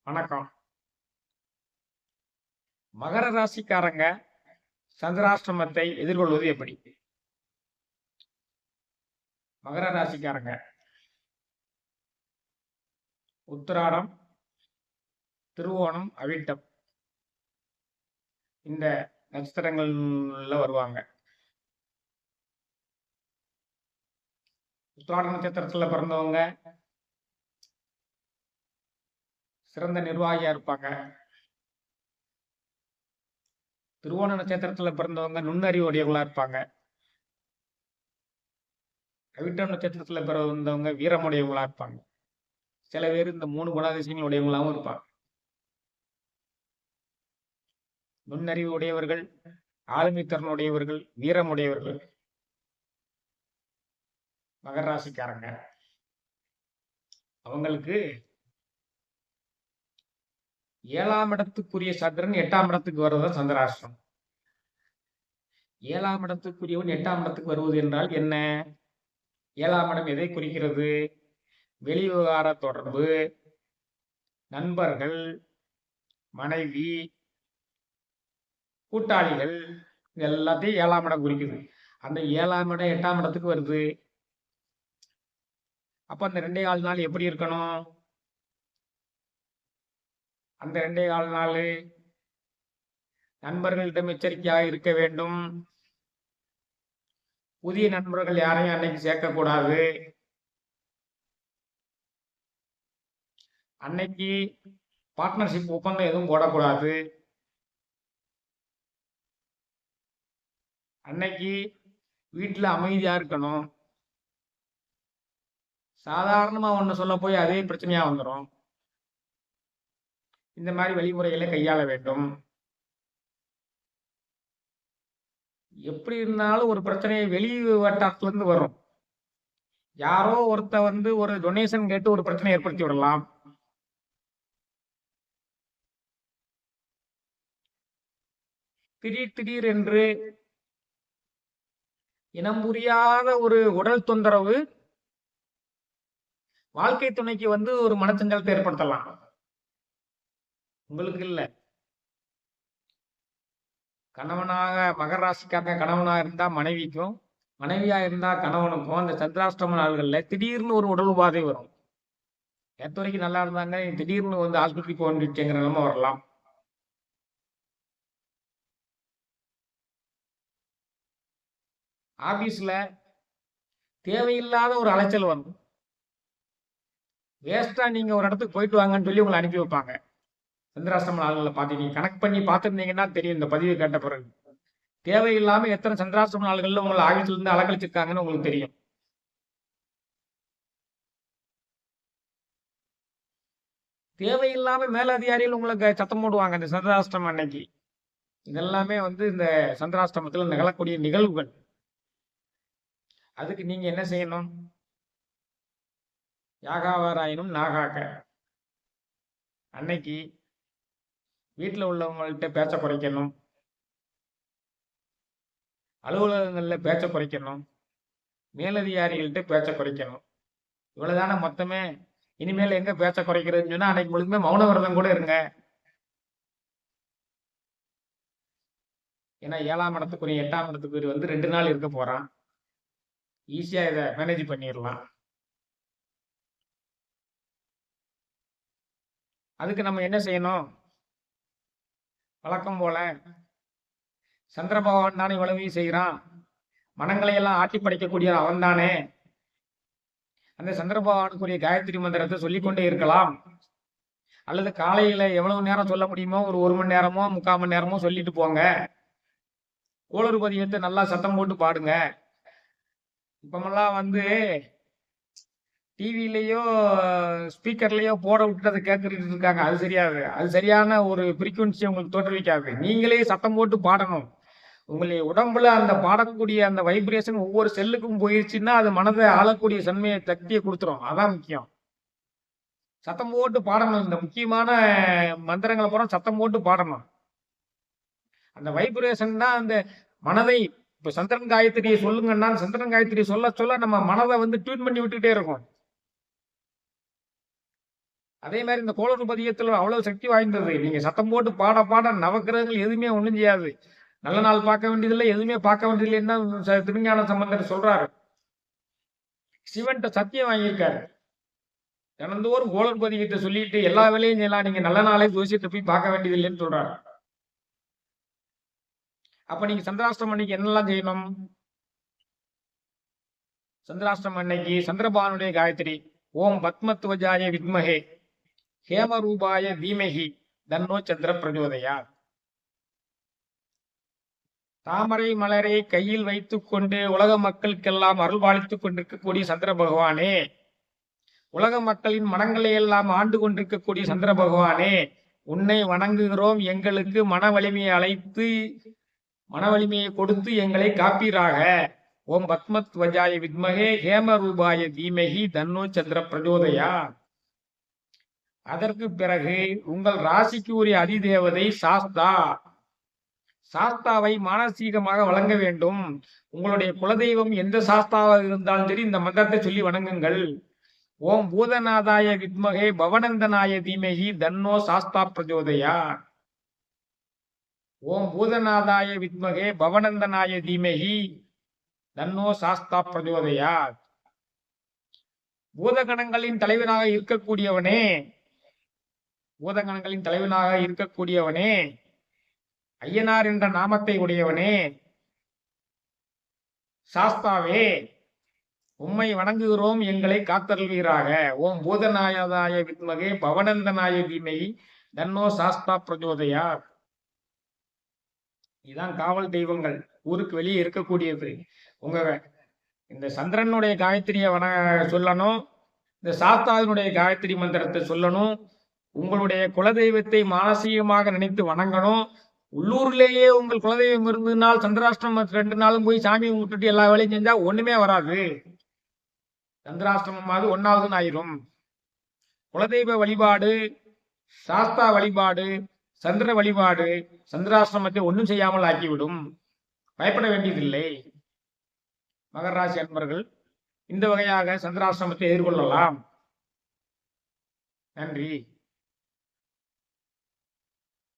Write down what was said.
வணக்கம். மகர ராசிக்காரங்க சந்திராஷ்டிரமத்தை எதிர்கொள்வது எப்படி? மகர ராசிக்காரங்க உத்திராடம், திருவோணம், அவிட்டம் இந்த நட்சத்திரங்கள்ல வருவாங்க. உத்திராட நட்சத்திரத்துல பிறந்தவங்க சிறந்த நிர்வாகியா இருப்பாங்க. திருவோண நட்சத்திரத்துல பிறந்தவங்க நுண்ணறிவு உடையவங்களா இருப்பாங்க. அவிட்டம் நட்சத்திரத்துல பிறந்தவங்க வீரமுடையவங்களா இருப்பாங்க. சில பேர் இந்த 3 குணாதிசயங்கள் உடையவங்களாவும் இருப்பாங்க. நுண்ணறிவு உடையவர்கள், ஆளுமைத்திறன் உடையவர்கள், வீரமுடையவர்கள் மகர ராசிக்காரங்க. அவங்களுக்கு 7ஆம் இடத்துக்குரிய சந்திரன் 8ஆம் இடத்துக்கு வருவது சந்திராஷ்டிரம். 7ஆம் இடத்துக்குரியவன் 8ஆம் இடத்துக்கு வருவது என்றால் என்ன? 7ஆம் இடம் எதை குறிக்கிறது? வெளிவிவகார தொடர்பு, நண்பர்கள், மனைவி, கூட்டாளிகள் எல்லாத்தையும் 7ஆம் இடம் குறிக்குது. அந்த 7ஆம் இடம் 8ஆம் இடத்துக்கு வருது. அப்ப அந்த 2.25 நாள் எப்படி இருக்கணும்? அந்த 2.25 நாள் நண்பர்களிடம் எச்சரிக்கையாக இருக்க வேண்டும். புதிய நண்பர்கள் யாரையும் அன்னைக்கு சேர்க்கக்கூடாது. அன்னைக்கு பார்ட்னர்ஷிப் ஒப்பந்தம் எதுவும் போடக்கூடாது. அன்னைக்கு வீட்டுல அமைதியா இருக்கணும். சாதாரணமா ஒண்ணு சொல்ல போய் அதே பிரச்சனையா வந்துடும். இந்த மாதிரி வழிமுறைகளை கையாள வேண்டும். எப்படி இருந்தாலும் ஒரு பிரச்சனையை வெளி வட்டாரத்துல இருந்து வரும். யாரோ ஒருத்த ஒரு டொனேஷன் கேட்டு ஒரு பிரச்சனை ஏற்படுத்தி விடலாம். திடீர் என்று இனம் புரியாத ஒரு உடல் தொந்தரவு வாழ்க்கை துணைக்கு ஒரு மனச்சஞ்சலத்தை ஏற்படுத்தலாம். உங்களுக்கு இல்ல. கணவனாக மகர ராசிக்காரங்க கணவனா இருந்தா மனைவிக்கும், மனைவியா இருந்தா கணவனுக்கும் அந்த சந்திராஷ்டம நாள்கள்ல திடீர்னு ஒரு உடல் உபாதை வரும். நேற்று வரைக்கும் நல்லா இருந்தாங்க, திடீர்னு ஆஸ்பத்திரிக்கு போக வேண்டியதுங்கிற நிலைமை வரலாம். ஆபீஸ்ல தேவையில்லாத ஒரு அலைச்சல் வரும். வேஸ்டா நீங்க ஒரு இடத்துக்கு போயிட்டு வாங்கன்னு சொல்லி உங்களை அனுப்பி வைப்பாங்க. சந்திராஷ்டம நாள்களை பார்த்து நீங்க கனெக்ட் பண்ணி பார்த்துருந்தீங்கன்னா தெரியும். இந்த பதிவு கேட்ட பிறகு தேவையில்லாம எத்தனை சந்திராஷ்டம நாள்கள்ல உங்களை ஆபீஸ்ல இருந்து அலக்கழிச்சிருக்காங்கன்னு உங்களுக்கு தெரியும். தேவையில்லாம மேலதிகாரிகள் உங்களுக்கு சத்தம் போடுவாங்க இந்த சந்திராஷ்டமம் அன்னைக்கு. இதெல்லாமே இந்த சந்திராஷ்டமத்தில் நிகழக்கூடிய நிகழ்வுகள். அதுக்கு நீங்க என்ன செய்யணும்? யாகாவாராயினும் நாகாக்க. அன்னைக்கு வீட்டில் உள்ளவங்கள்ட்ட பேச்ச குறைக்கணும். அலுவலகங்கள்ல பேச்ச குறைக்கணும். மேலதிகாரிகள்கிட்ட பேச்ச குறைக்கணும். இவ்வளவுதான மொத்தமே. இனிமேல் எங்க பேச்ச குறைக்கிறதுன்னு சொன்னா அன்னைக்கு முழுமே மௌன விரதம் கூட இருங்க. ஏன்னா 7ஆம் இடத்துக்குரிய 8ஆம் இடத்துக்குரிய 2 நாள் இருக்க போறான். ஈஸியா இதை மேனேஜ் பண்ணிடலாம். அதுக்கு நம்ம என்ன செய்யணும்? வழக்கம் போல சந்திர பகவான் தானே இவ்வளவையும் செய்கிறான். மனங்களை எல்லாம் ஆட்டி படைக்கக்கூடிய அவன் தானே. அந்த சந்திர பகவானுக்குரிய காயத்ரி மந்திரத்தை சொல்லிக்கொண்டே இருக்கலாம். அல்லது காலையில எவ்வளவு நேரம் சொல்ல முடியுமோ ஒரு மணி நேரமோ 3/4 மணி நேரமோ சொல்லிட்டு போங்க. கோளறு பதியத்தை நல்லா சத்தம் போட்டு பாடுங்க. இப்பமெல்லாம் டிவிலையோ ஸ்பீக்கர்லயோ போட விட்டு அதை கேட்கறது இருக்காங்க. அது சரியாது. அது சரியான ஒரு ஃப்ரீக்குவன்சி உங்களுக்கு தோற்றுவிக்காது. நீங்களே சத்தம் போட்டு பாடணும். உங்களுடைய உடம்புல அந்த பாடக்கூடிய அந்த வைப்ரேஷன் ஒவ்வொரு செல்லுக்கும் போயிருச்சுன்னா அது மனதை ஆளக்கூடிய சன்மையை சக்தியை கொடுத்துரும். அதான் முக்கியம். சத்தம் போட்டு பாடணும். இந்த முக்கியமான மந்திரங்களை பூரா சத்தம் போட்டு பாடணும். அந்த வைப்ரேஷன் தான் அந்த மனதை. இப்ப சந்திரன் காயத்ரியை சொல்லுங்கன்னா சந்திரன் காயத்ரியை சொல்ல சொல்ல நம்ம மனதை டியூன் பண்ணி விட்டுட்டே இருக்கும். அதே மாதிரி இந்த கோளறு பதிகத்துல அவ்வளவு சக்தி வாய்ந்தது. நீங்க சத்தம் போட்டு பாட பாட நவக்கிரகங்கள் எதுவுமே ஒண்ணும் செய்யாது. நல்ல நாள் பார்க்க வேண்டியதில்லை, எதுவுமே பார்க்க வேண்டியதில்லைன்னு தான் திருஞான சம்பந்தர் சொல்றாரு. சிவன்கிட்ட சத்தியம் வாங்கியிருக்காரு. தினந்தோறும் கோளறு பதிகத்தை சொல்லிட்டு எல்லா வேலையும் செய்யலாம், நீங்க நல்ல நாளே ஜோசியத்தை போய் பார்க்க வேண்டியதில்லைன்னு சொல்றாரு. அப்ப நீங்க சந்திராஷ்டமம் அன்னைக்கு என்னெல்லாம் செய்யணும்? சந்திராஷ்டமம் அன்னைக்கு சந்திரபானுடைய காயத்ரி, ஓம் பத்மத்வஜாய வித்மஹே ஹேமரூபாய தீமஹி தன்னோ சந்திர பிரஜோதயா. தாமரை மலரை கையில் வைத்துக் கொண்டு உலக மக்களுக்கெல்லாம் அருள்பாலித்துக் கொண்டிருக்கக்கூடிய சந்திர பகவானே, உலக மக்களின் மனங்களை எல்லாம் ஆண்டு கொண்டிருக்கக்கூடிய சந்திர பகவானே, உன்னை வணங்குகிறோம். எங்களுக்கு மன வலிமையை கொடுத்து எங்களை காப்பீராக. ஓம் பத்மத்வஜாய வித்மகே ஹேம ரூபாய தீமகி தன்னோ சந்திர பிரஜோதயா. அதற்கு பிறகு உங்கள் ராசிக்கு உரிய அதிதேவதை சாஸ்தா. சாஸ்தாவை மானசீகமாக வழங்க வேண்டும். உங்களுடைய குலதெய்வம் எந்த சாஸ்தாவாக இருந்தாலும் சரி இந்த மந்திரத்தை சொல்லி வணங்குங்கள். ஓம் பூதநாதாய வித்மகே பவனந்தனாய தீமகி தன்னோ சாஸ்தா பிரஜோதயா. ஓம் பூதநாதாய வித்மகே பவனந்தனாய தீமகி தன்னோ சாஸ்தா பிரஜோதயா. பூதகணங்களின் தலைவனாக இருக்கக்கூடியவனே, பூதகணங்களின் தலைவனாக இருக்கக்கூடியவனே, ஐயனார் என்ற நாமத்தை உடையவனே, சாஸ்தாவே உம்மை வணங்குகிறோம், எங்களை காத்தருள்வீராக. ஓம் பூதநாயதாய வித்மகே பவனந்தனாய தீமகி தன்னோ சாஸ்தா பிரஜோதயா. இதுதான் காவல் தெய்வங்கள், ஊருக்கு வெளியே இருக்கக்கூடியது. உங்க இந்த சந்திரனுடைய காயத்ரியை சொல்லணும், இந்த சாஸ்தாவினுடைய காயத்ரி மந்திரத்தை சொல்லணும், உங்களுடைய குலதெய்வத்தை மானசீகமாக நினைத்து வணங்கணும். உள்ளூர்லேயே உங்கள் குலதெய்வம் இருந்ததுனால் சந்திராஷ்டிரமம் 2 நாளும் போய் சாமி விட்டுட்டு எல்லா வேலையும் செஞ்சா ஒண்ணுமே வராது. சந்திராஷ்டிரமமாவது 1வது ஆயிரும். குலதெய்வ வழிபாடு, சாஸ்தா வழிபாடு, சந்திர வழிபாடு சந்திராஷ்டிரமத்தை ஒன்றும் செய்யாமல் ஆக்கிவிடும். பயப்பட வேண்டியதில்லை. மகர ராசி அன்பர்கள் இந்த வகையாக சந்திராஷ்டிரமத்தை எதிர்கொள்ளலாம். நன்றி.